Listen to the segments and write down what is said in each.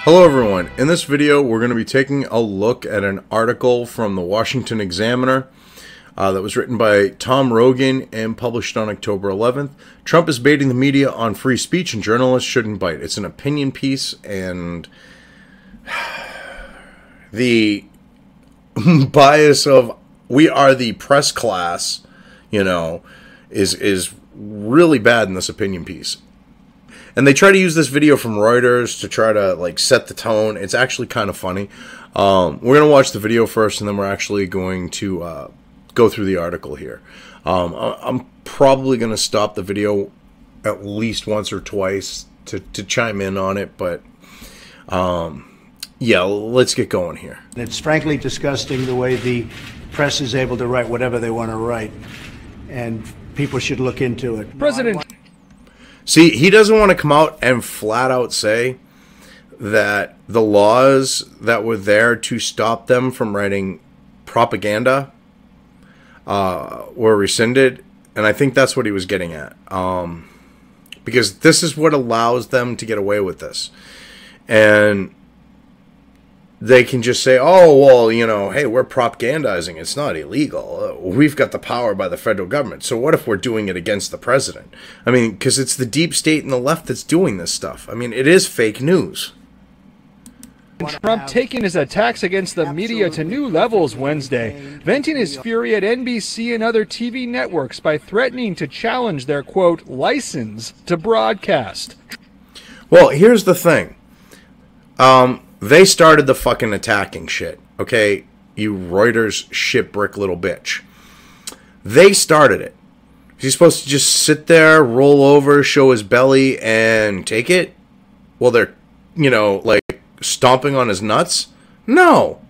Hello everyone, in this video we're going to be taking a look at an article from the Washington Examiner that was written by Tom Rogan and published on October 11th. Trump is baiting the media on free speech and journalists shouldn't bite. It's an opinion piece, and the bias of we are the press class, you know, is really bad in this opinion piece. And they try to use this video from Reuters to try to, like, set the tone. It's actually kind of funny. We're going to watch the video first, and then we're actually going to go through the article here. I'm probably going to stop the video at least once or twice to chime in on it. But, yeah, let's get going here. It's frankly disgusting the way the press is able to write whatever they want to write. And people should look into it. See, he doesn't want to come out and flat out say that the laws that were there to stop them from writing propaganda were rescinded. And I think that's what he was getting at. Because this is what allows them to get away with this. And they can just say, oh, well, you know, hey, we're propagandizing. It's not illegal. We've got the power by the federal government. So what if we're doing it against the president? I mean, because it's the deep state and the left that's doing this stuff. I mean, it is fake news. Trump taking his attacks against the media to new levels Wednesday, venting his fury at NBC and other TV networks by threatening to challenge their, quote, license to broadcast. Well, here's the thing. They started the fucking attacking shit, okay? You Reuters shitbrick little bitch. They started it. He's supposed to just sit there, roll over, show his belly, and take it? Well, they're, you know, like, stomping on his nuts? No.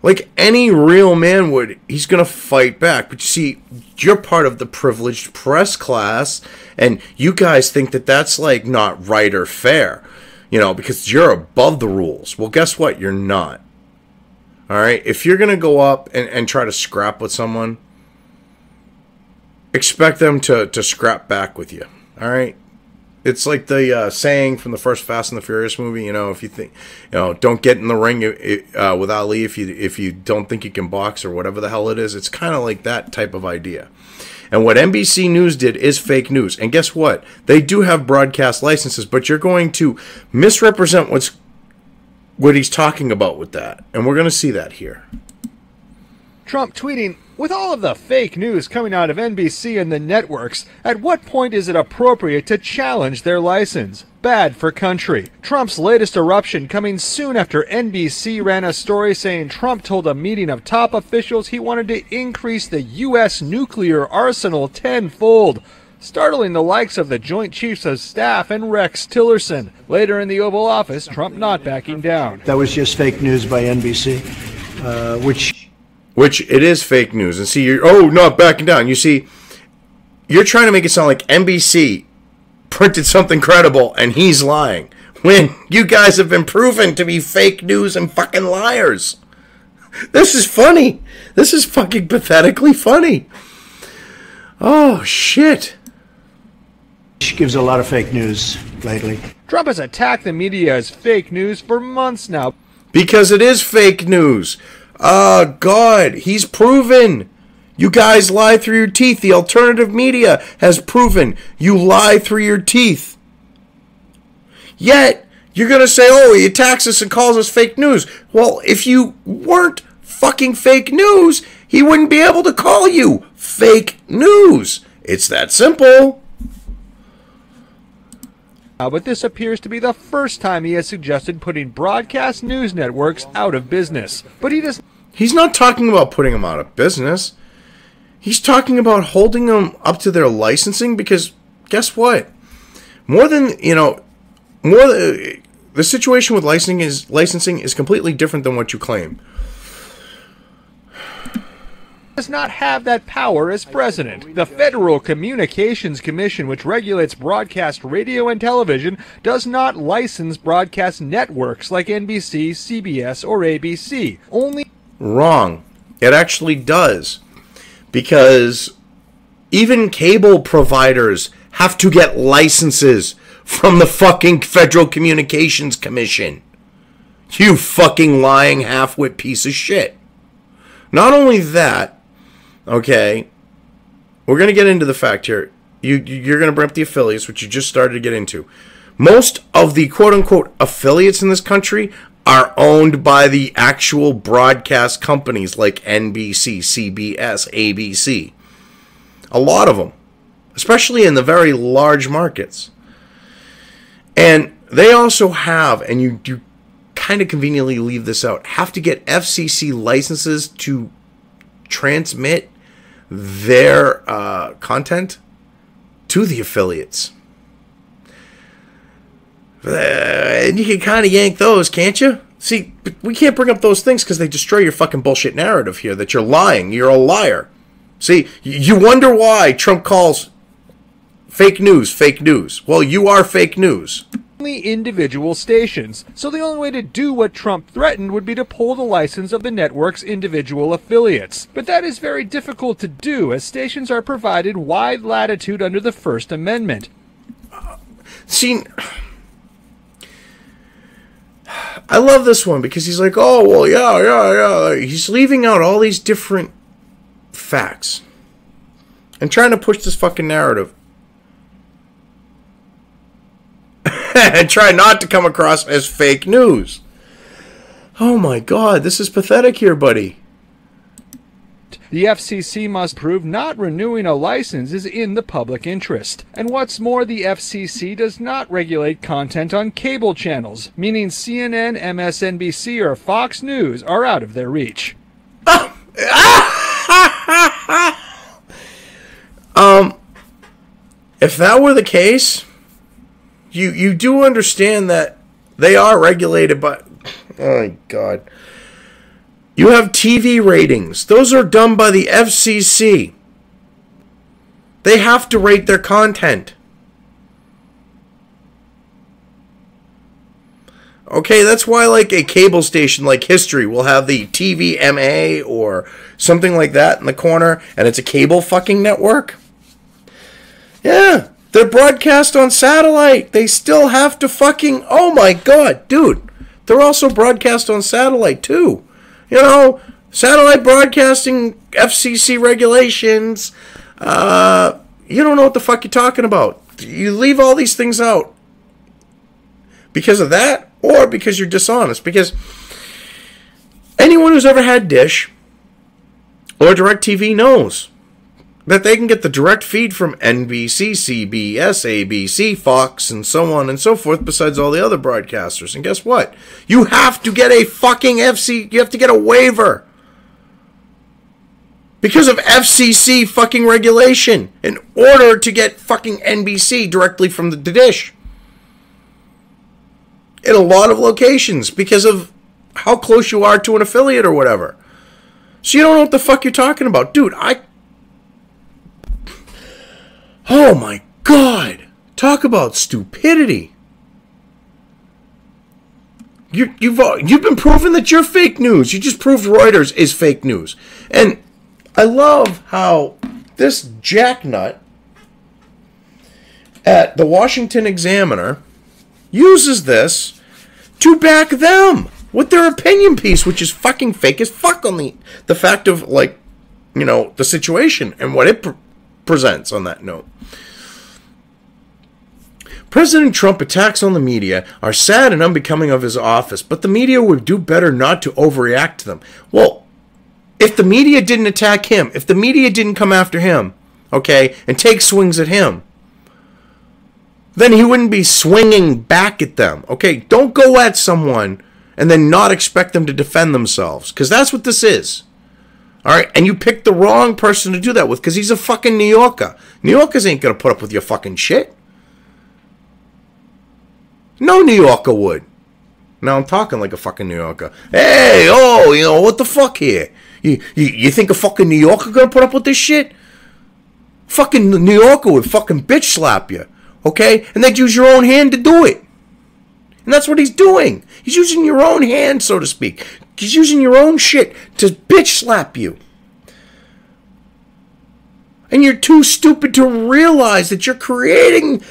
Like any real man would, he's going to fight back. But you see, you're part of the privileged press class, and you guys think that that's, like, not right or fair. You know, because you're above the rules. Well, guess what? You're not. All right? If you're going to go up and try to scrap with someone, expect them to scrap back with you. All right? It's like the saying from the first Fast and the Furious movie, you know, if you think, you know, don't get in the ring with Ali if you don't think you can box or whatever the hell it is. It's kind of like that type of idea. And what NBC News did is fake news. And guess what? They do have broadcast licenses, but you're going to misrepresent what he's talking about with that. And we're going to see that here. Trump tweeting, with all of the fake news coming out of NBC and the networks, at what point is it appropriate to challenge their license? Bad for country. Trump's latest eruption coming soon after NBC ran a story saying Trump told a meeting of top officials he wanted to increase the U.S. nuclear arsenal tenfold, startling the likes of the Joint Chiefs of Staff and Rex Tillerson. Later in the Oval Office, Trump not backing down. That was just fake news by NBC, Which it is fake news. And see, you're, not backing down. You see, you're trying to make it sound like NBC printed something credible and he's lying. When you guys have been proven to be fake news and fucking liars. This is funny. This is fucking pathetically funny. Oh, shit. gives a lot of fake news lately. Trump has attacked the media as fake news for months now. Because it is fake news. God, he's proven. You guys lie through your teeth. The alternative media has proven you lie through your teeth. Yet, you're going to say, oh, he attacks us and calls us fake news. Well, if you weren't fucking fake news, he wouldn't be able to call you fake news. It's that simple. But this appears to be the first time he has suggested putting broadcast news networks out of business. But he's not talking about putting them out of business. He's talking about holding them up to their licensing because guess what? The situation with licensing is completely different than what you claim. Does not have that power as president. The Federal Communications Commission, which regulates broadcast radio and television, does not license broadcast networks like NBC, CBS, or ABC. Wrong. It actually does. Because even cable providers have to get licenses from the fucking Federal Communications Commission. You fucking lying half-wit piece of shit. Not only that, okay, we're going to get into the fact here. You're going to bring up the affiliates, which you just started to get into. Most of the quote-unquote affiliates in this country are owned by the actual broadcast companies like NBC, CBS, ABC. A lot of them, especially in the very large markets. And they also have, and you kind of conveniently leave this out, have to get FCC licenses to transmit their content to the affiliates. And you can kind of yank those, can't you? See, but we can't bring up those things because they destroy your fucking bullshit narrative here that you're lying. You're a liar. See, you wonder why Trump calls fake news fake news. Well, you are fake news. Only individual stations. So the only way to do what Trump threatened would be to pull the license of the network's individual affiliates. But that is very difficult to do, as stations are provided wide latitude under the First Amendment. See, I love this one because he's like, oh, well, yeah. He's leaving out all these different facts and trying to push this fucking narrative. And try not to come across as fake news. Oh my God, this is pathetic here, buddy. The FCC must prove not renewing a license is in the public interest. And what's more, the FCC does not regulate content on cable channels, meaning CNN, MSNBC, or Fox News are out of their reach. If that were the case, you do understand that they are regulated by... Oh, my God. You have TV ratings. Those are done by the FCC. They have to rate their content. Okay, that's why like a cable station like History will have the TVMA or something like that in the corner, and it's a cable fucking network. Yeah, they're broadcast on satellite. They still have to fucking... Oh my God, dude. They're also broadcast on satellite too. You know, satellite broadcasting, FCC regulations. You don't know what the fuck you're talking about. You leave all these things out because of that, or because you're dishonest. Because anyone who's ever had Dish or DirecTV knows that they can get the direct feed from NBC, CBS, ABC, Fox, and so on and so forth, besides all the other broadcasters. And guess what? You have to get a fucking you have to get a waiver because of FCC fucking regulation in order to get fucking NBC directly from the Dish. In a lot of locations, because of how close you are to an affiliate or whatever. So you don't know what the fuck you're talking about. Dude, oh my God. Talk about stupidity. You've been proven that you're fake news. You just proved Reuters is fake news. And I love how this jacknut at the Washington Examiner uses this to back them with their opinion piece, which is fucking fake as fuck on the fact of, like, you know, the situation and what it presents on that note. President Trump attacks on the media are sad and unbecoming of his office, but the media would do better not to overreact to them. Well, if the media didn't attack him, if the media didn't come after him, okay, and take swings at him, then he wouldn't be swinging back at them. Okay, don't go at someone and then not expect them to defend themselves, because that's what this is. All right, and you picked the wrong person to do that with, because he's a fucking New Yorker. New Yorkers ain't going to put up with your fucking shit. No New Yorker would. Now I'm talking like a fucking New Yorker. Hey, oh, you know, what the fuck here? You think a fucking New Yorker going to put up with this shit? Fucking New Yorker would fucking bitch slap you. Okay? And they'd use your own hand to do it. And that's what he's doing. He's using your own hand, so to speak. He's using your own shit to bitch slap you. And you're too stupid to realize that you're creating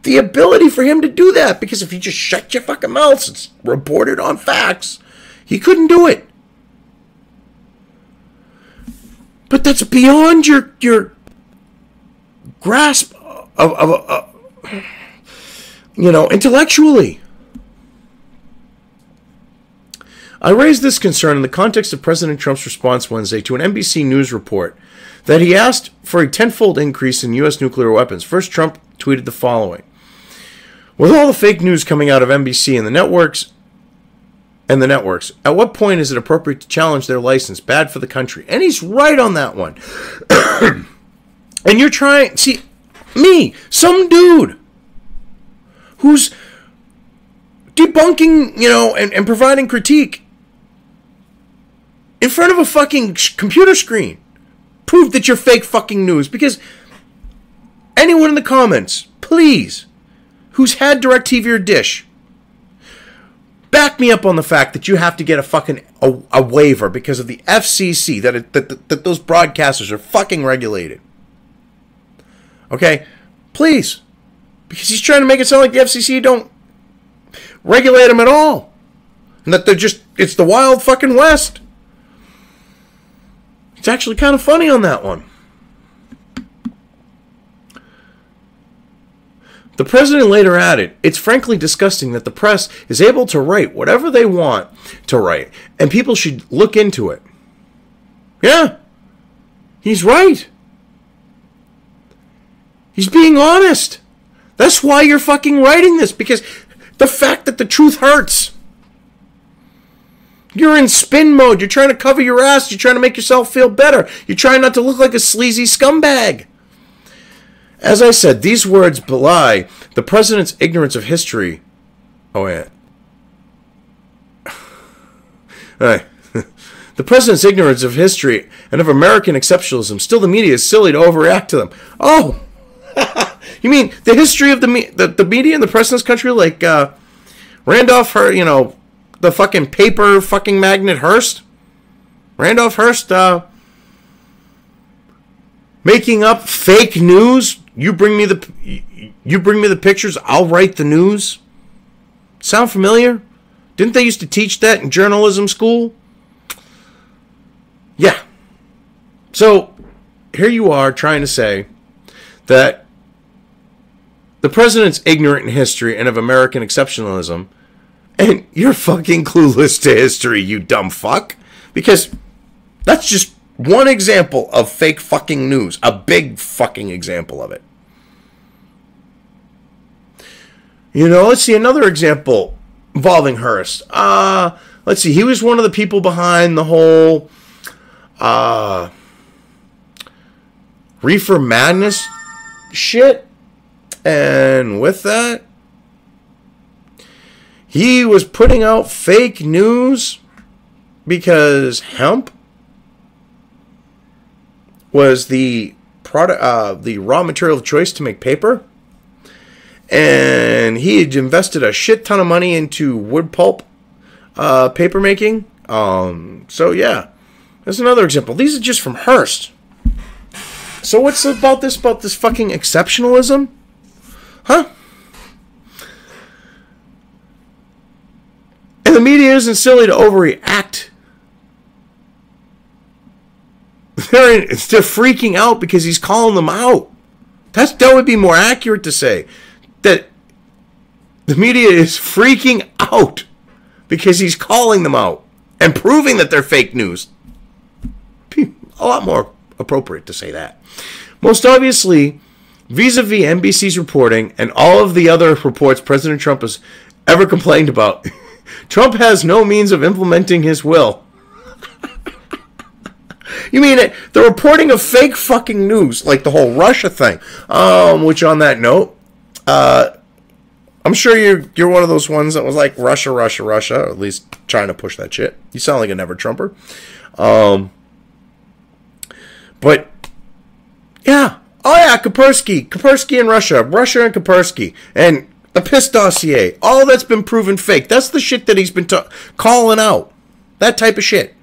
the ability for him to do that, because if you just shut your fucking mouth and report it on facts, he couldn't do it. But that's beyond your grasp of intellectually. I raised this concern in the context of President Trump's response Wednesday to an NBC News report that he asked for a tenfold increase in U.S. nuclear weapons. First, Trump tweeted the following: "With all the fake news coming out of NBC and the networks, at what point is it appropriate to challenge their license? Bad for the country." And he's right on that one. And you're trying, see, me, some dude who's debunking, and providing critique in front of a fucking computer screen, prove that you're fake fucking news. Because anyone in the comments, please, who's had DirecTV or Dish, back me up on the fact that you have to get a waiver because of the FCC, that those broadcasters are fucking regulated. Okay? Please. Because he's trying to make it sound like the FCC don't regulate them at all. And that it's the wild fucking West. It's actually kind of funny on that one. The president later added, "It's frankly disgusting that the press is able to write whatever they want to write, and people should look into it." Yeah, he's right. He's being honest. That's why you're fucking writing this, because the fact that the truth hurts. You're in spin mode. You're trying to cover your ass. You're trying to make yourself feel better. You're trying not to look like a sleazy scumbag. As I said, these words belie the president's ignorance of history. Oh, yeah. The president's ignorance of history and of American exceptionalism. Still, the media is silly to overreact to them. Oh, you mean the history of the media and the press in this country, like Randolph, the fucking paper fucking magnate Hearst? Randolph Hearst making up fake news? You bring me the pictures, I'll write the news. Sound familiar? Didn't they used to teach that in journalism school? Yeah. So here you are trying to say that the president's ignorant in history and of American exceptionalism, and you're fucking clueless to history, you dumb fuck. Because that's just one example of fake fucking news. A big fucking example of it. Let's see another example involving Hearst. Let's see. He was one of the people behind the whole reefer madness shit. And with that, he was putting out fake news because hemp was the product, the raw material of choice to make paper, and he had invested a shit ton of money into wood pulp paper making. So yeah, that's another example. These are just from Hearst. So what's about this fucking exceptionalism? Huh? And the media isn't silly to overreact. They're freaking out because he's calling them out. That would be more accurate to say that the media is freaking out because he's calling them out and proving that they're fake news. A lot more appropriate to say that. Most obviously, vis-a-vis NBC's reporting and all of the other reports President Trump has ever complained about, Trump has no means of implementing his will. You mean it? The reporting of fake fucking news, like the whole Russia thing. Which on that note, I'm sure you're one of those ones that was like Russia, Russia, Russia, or at least trying to push that shit. You sound like a never Trumper. But yeah. Oh yeah, Kaspersky and Russia and Kaspersky, and the Piss dossier. All that's been proven fake. That's the shit that he's been calling out. That type of shit.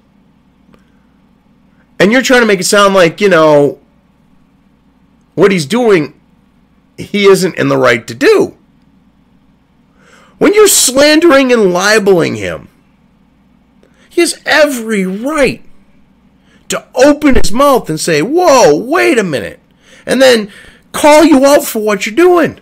And you're trying to make it sound like, what he's doing, he isn't in the right to do. When you're slandering and libeling him, he has every right to open his mouth and say, whoa, wait a minute, and then call you out for what you're doing.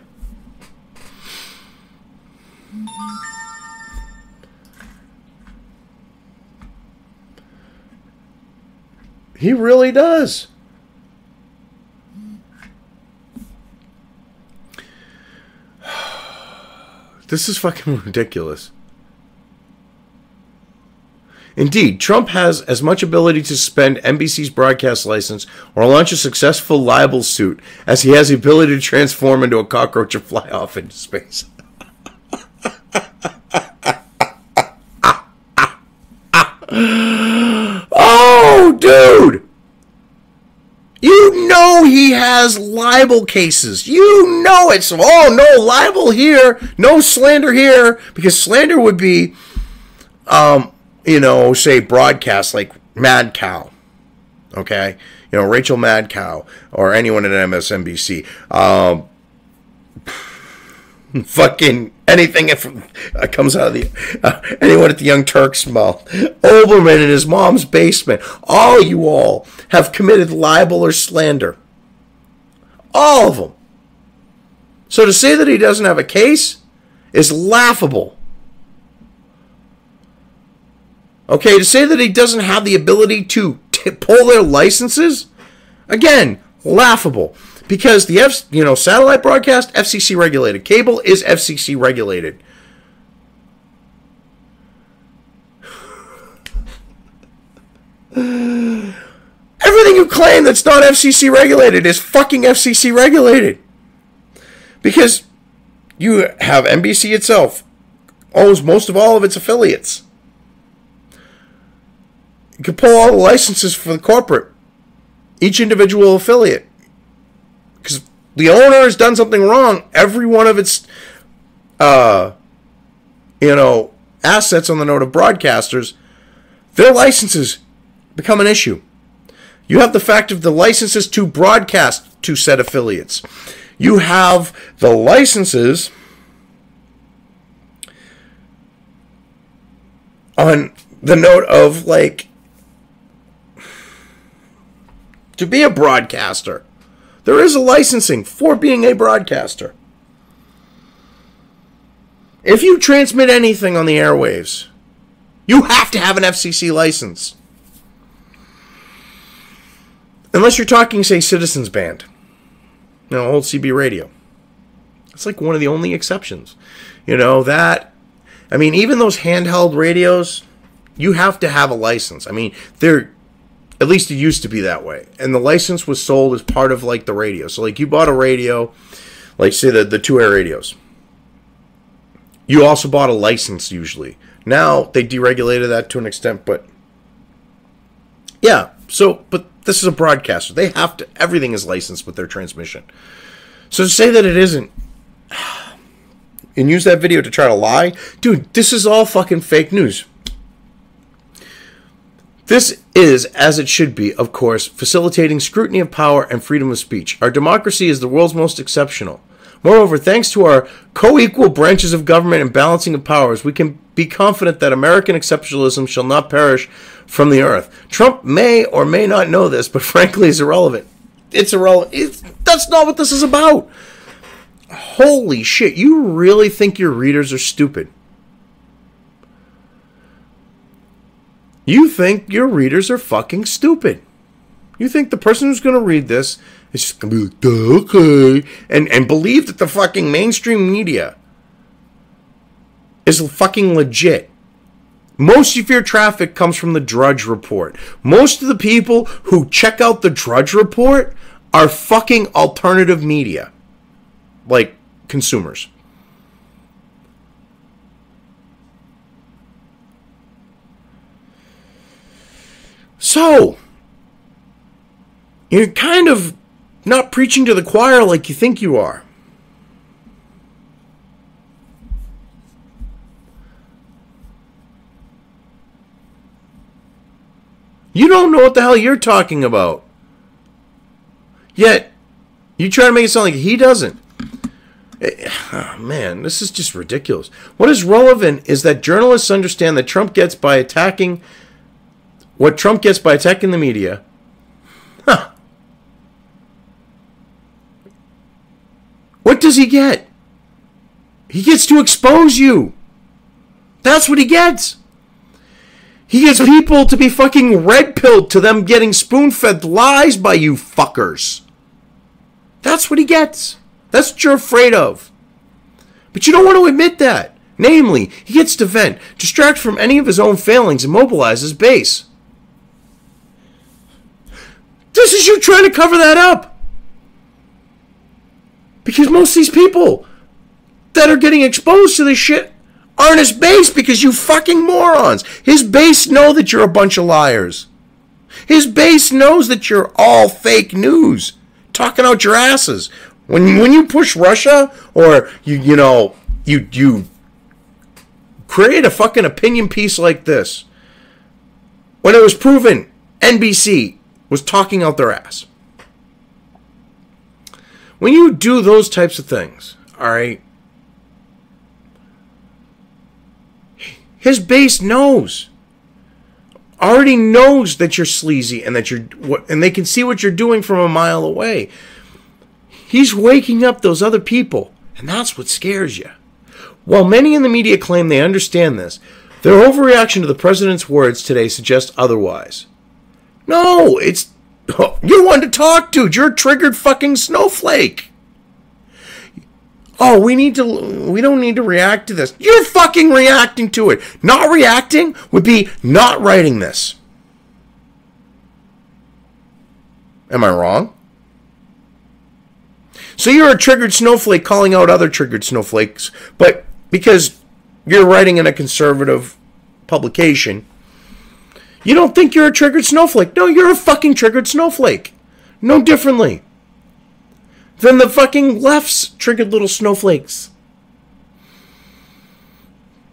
He really does. This is fucking ridiculous. Indeed, Trump has as much ability to suspend NBC's broadcast license or launch a successful libel suit as he has the ability to transform into a cockroach or fly off into space. Oh, dude! You know he has libel cases. You know it's, oh, no libel here, no slander here, because slander would be, say broadcast like Mad Cow, okay? Rachel Mad Cow or anyone at MSNBC. Fucking anything comes out of the anyone at the Young Turks mouth. Olbermann in his mom's basement. All you all have committed libel or slander. All of them. So to say that he doesn't have a case is laughable. Okay, to say that he doesn't have the ability to pull their licenses, again, laughable. Because the satellite broadcast, FCC regulated. Cable is FCC regulated. Everything you claim that's not FCC regulated is fucking FCC regulated. Because you have NBC itself owns most of all of its affiliates. You can pull all the licenses for the corporate, each individual affiliate. Because the owner has done something wrong, every one of its, assets on the note of broadcasters, their licenses become an issue. You have the fact of the licenses to broadcast to said affiliates. You have the licenses on the note of, to be a broadcaster. There is a licensing for being a broadcaster. If you transmit anything on the airwaves, you have to have an FCC license. Unless you're talking, say, Citizens Band. Old CB radio. It's like one of the only exceptions. Even those handheld radios, you have to have a license. They're... At least it used to be that way. And the license was sold as part of, the radio. So, you bought a radio, say, the two-air radios. You also bought a license, usually. Now, they deregulated that to an extent, but... Yeah, but this is a broadcaster. They have to... Everything is licensed with their transmission. So, to say that it isn't... And use that video to try to lie? Dude, this is all fucking fake news. This is, as it should be, of course, facilitating scrutiny of power and freedom of speech. Our democracy is the world's most exceptional. Moreover, thanks to our co-equal branches of government and balancing of powers, we can be confident that American exceptionalism shall not perish from the earth. Trump may or may not know this, but frankly is irrelevant. It's irrelevant. That's not what this is about. Holy shit, you really think your readers are stupid? You think your readers are fucking stupid. You think the person who's going to read this is just going to be like, okay, and believe that the fucking mainstream media is fucking legit. Most of your traffic comes from the Drudge Report. Most of the people who check out the Drudge Report are fucking alternative media. Consumers. So, you're kind of not preaching to the choir like you think you are. You don't know what the hell you're talking about. Yet, you try to make it sound like he doesn't. Oh, man, this is just ridiculous. What is relevant is that journalists understand that Trump gets by attacking what Trump gets by attacking the media. Huh. What does he get? He gets to expose you. That's what he gets. He gets people to be fucking red-pilled to them getting spoon-fed lies by you fuckers. That's what he gets. That's what you're afraid of. But you don't want to admit that. Namely, he gets to vent, distract from any of his own failings, and mobilize his base. This is you trying to cover that up. Because most of these people that are getting exposed to this shit aren't his base, because you fucking morons. His base know that you're a bunch of liars. His base knows that you're all fake news, talking out your asses. When you push Russia, or you create a fucking opinion piece like this, when it was proven NBC was talking out their ass. When you do those types of things, all right, his base already knows that you're sleazy and that and they can see what you're doing from a mile away. He's waking up those other people, and that's what scares you. While many in the media claim they understand this, their overreaction to the president's words today suggests otherwise. No, you're one to talk to. You're a triggered fucking snowflake. Oh, we don't need to react to this. You're fucking reacting to it. Not reacting would be not writing this. Am I wrong? So you're a triggered snowflake calling out other triggered snowflakes, but because you're writing in a conservative publication, you don't think you're a triggered snowflake. No, you're a fucking triggered snowflake. No differently than the fucking left's triggered little snowflakes.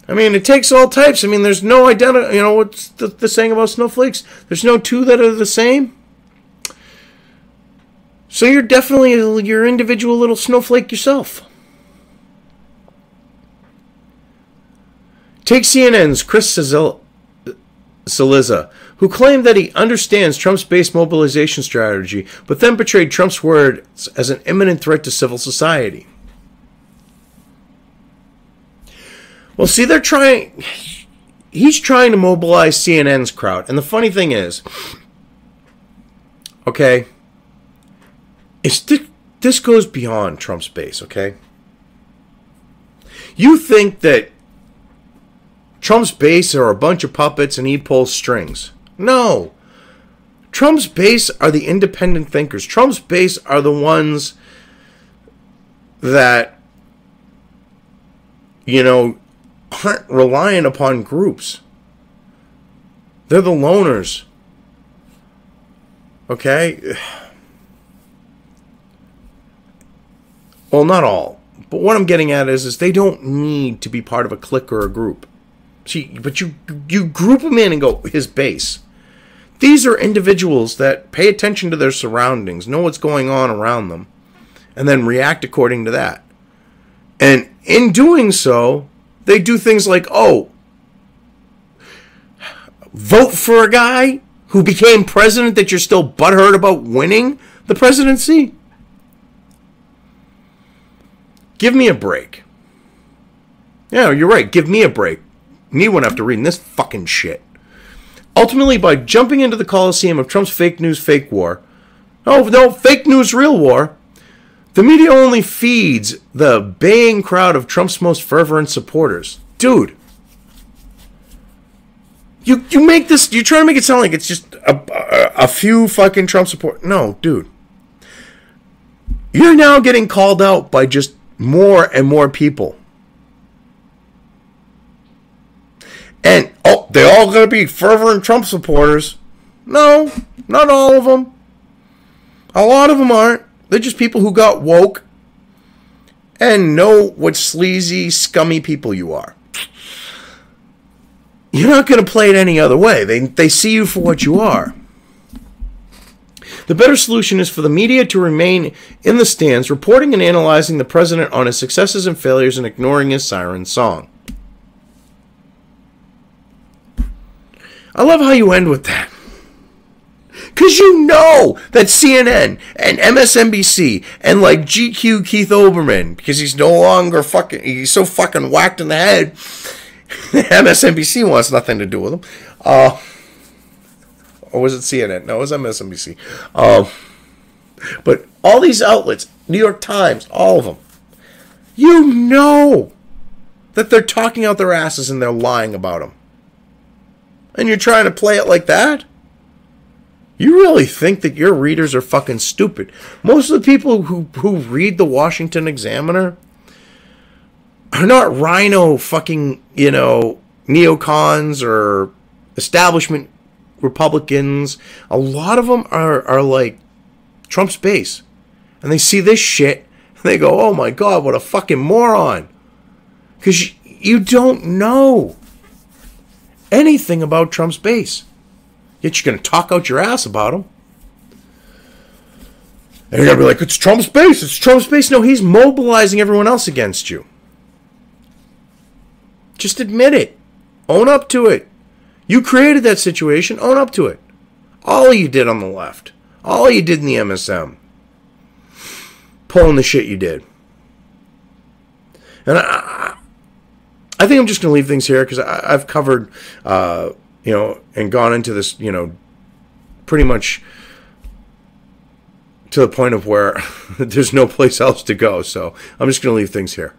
I mean, it takes all types. I mean, there's no identity. You know what's the saying about snowflakes? There's no two that are the same. So you're definitely your individual little snowflake yourself. Take CNN's Chris Cillizza, who claimed that he understands Trump's base mobilization strategy, but then portrayed Trump's words as an imminent threat to civil society. Well, see, he's trying to mobilize CNN's crowd. And the funny thing is, okay, this goes beyond Trump's base, okay? You think that Trump's base are a bunch of puppets and he pulls strings. No. Trump's base are the independent thinkers. Trump's base are the ones that, aren't relying upon groups. They're the loners. Okay? Well, not all. But what I'm getting at is they don't need to be part of a clique or a group. See, but you group them in and go, his base. These are individuals that pay attention to their surroundings, know what's going on around them, and then react according to that. And in doing so, they do things like, vote for a guy who became president that you're still butthurt about winning the presidency? Give me a break. Yeah, you're right. Give me a break. Me one after reading this fucking shit. Ultimately, by jumping into the coliseum of Trump's fake news, fake war. Oh, no, fake news, real war. The media only feeds the baying crowd of Trump's most fervent supporters. Dude. You make this, you're trying to make it sound like it's just a few fucking Trump support. No, dude. You're now getting called out by just more and more people. And, they all going to be fervent Trump supporters. No, not all of them. A lot of them aren't. They're just people who got woke and know what sleazy, scummy people you are. You're not going to play it any other way. They see you for what you are. The better solution is for the media to remain in the stands, reporting and analyzing the president on his successes and failures and ignoring his siren song. I love how you end with that. Because you know that CNN and MSNBC and like GQ Keith Olbermann, because he's no longer he's so fucking whacked in the head, MSNBC wants nothing to do with him. Or was it CNN? No, it was MSNBC. But all these outlets, New York Times, all of them, you know that they're talking out their asses and they're lying about them. And you're trying to play it like that? You really think that your readers are fucking stupid? Most of the people who read the Washington Examiner are not rhino fucking, neocons or establishment Republicans. A lot of them are like Trump's base. And they see this shit and they go, oh my God, what a fucking moron. Because you don't know anything about Trump's base. Yet you're going to talk out your ass about him. And you're going to be like, it's Trump's base. It's Trump's base. No, he's mobilizing everyone else against you. Just admit it. Own up to it. You created that situation. Own up to it. All you did on the left. All you did in the MSM. Pulling the shit you did. And I think I'm just going to leave things here because I've covered... and gone into this, pretty much to the point of where there's no place else to go. So I'm just going to leave things here.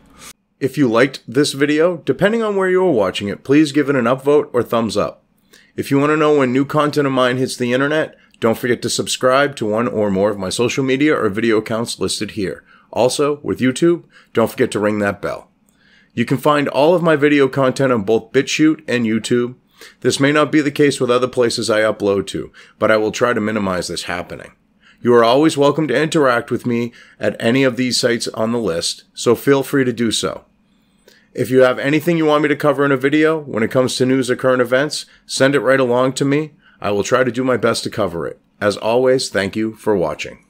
If you liked this video, depending on where you are watching it, please give it an upvote or thumbs up. If you want to know when new content of mine hits the internet, don't forget to subscribe to one or more of my social media or video accounts listed here. Also, with YouTube, don't forget to ring that bell. You can find all of my video content on both BitChute and YouTube. This may not be the case with other places I upload to, but I will try to minimize this happening. You are always welcome to interact with me at any of these sites on the list, so feel free to do so. If you have anything you want me to cover in a video when it comes to news or current events, send it right along to me. I will try to do my best to cover it. As always, thank you for watching.